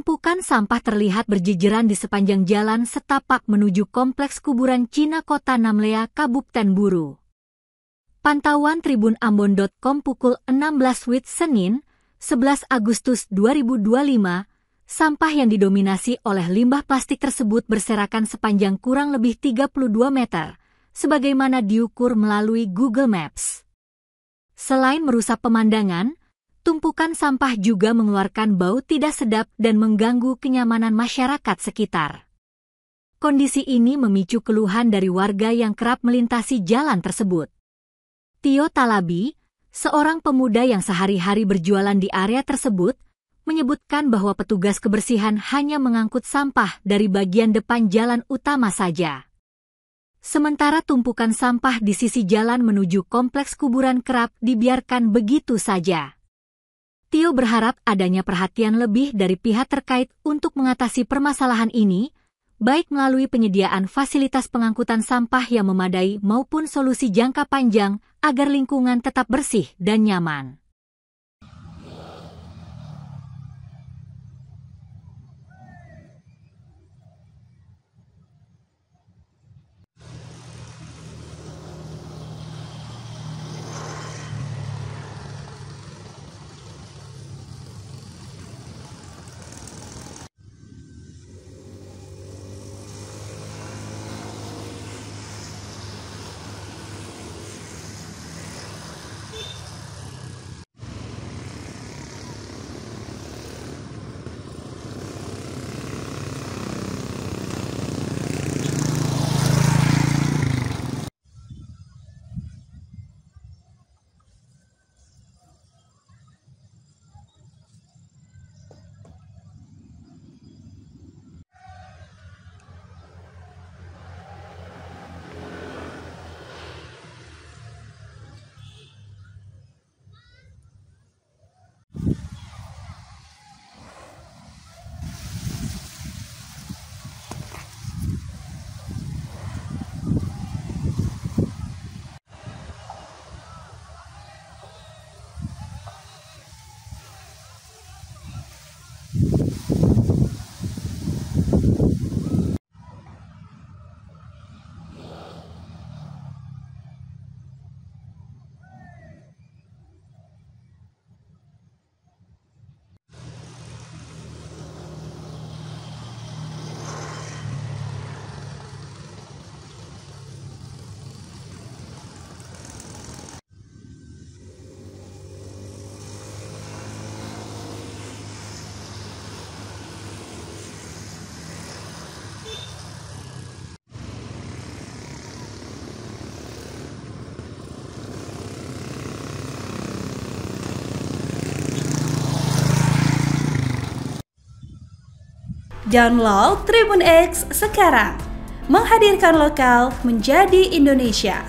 Tumpukan sampah terlihat berjejeran di sepanjang jalan setapak menuju kompleks kuburan Cina Kota Namlea, Kabupaten Buru. Pantauan tribunambon.com pukul 16 WIB Senin, 11 Agustus 2025, sampah yang didominasi oleh limbah plastik tersebut berserakan sepanjang kurang lebih 32 meter, sebagaimana diukur melalui Google Maps. Selain merusak pemandangan, tumpukan sampah juga mengeluarkan bau tidak sedap dan mengganggu kenyamanan masyarakat sekitar. Kondisi ini memicu keluhan dari warga yang kerap melintasi jalan tersebut. Tio Talabi, seorang pemuda yang sehari-hari berjualan di area tersebut, menyebutkan bahwa petugas kebersihan hanya mengangkut sampah dari bagian depan jalan utama saja. Sementara tumpukan sampah di sisi jalan menuju kompleks kuburan kerap dibiarkan begitu saja. Tio berharap adanya perhatian lebih dari pihak terkait untuk mengatasi permasalahan ini, baik melalui penyediaan fasilitas pengangkutan sampah yang memadai maupun solusi jangka panjang agar lingkungan tetap bersih dan nyaman. Download Tribun X sekarang, menghadirkan lokal menjadi Indonesia.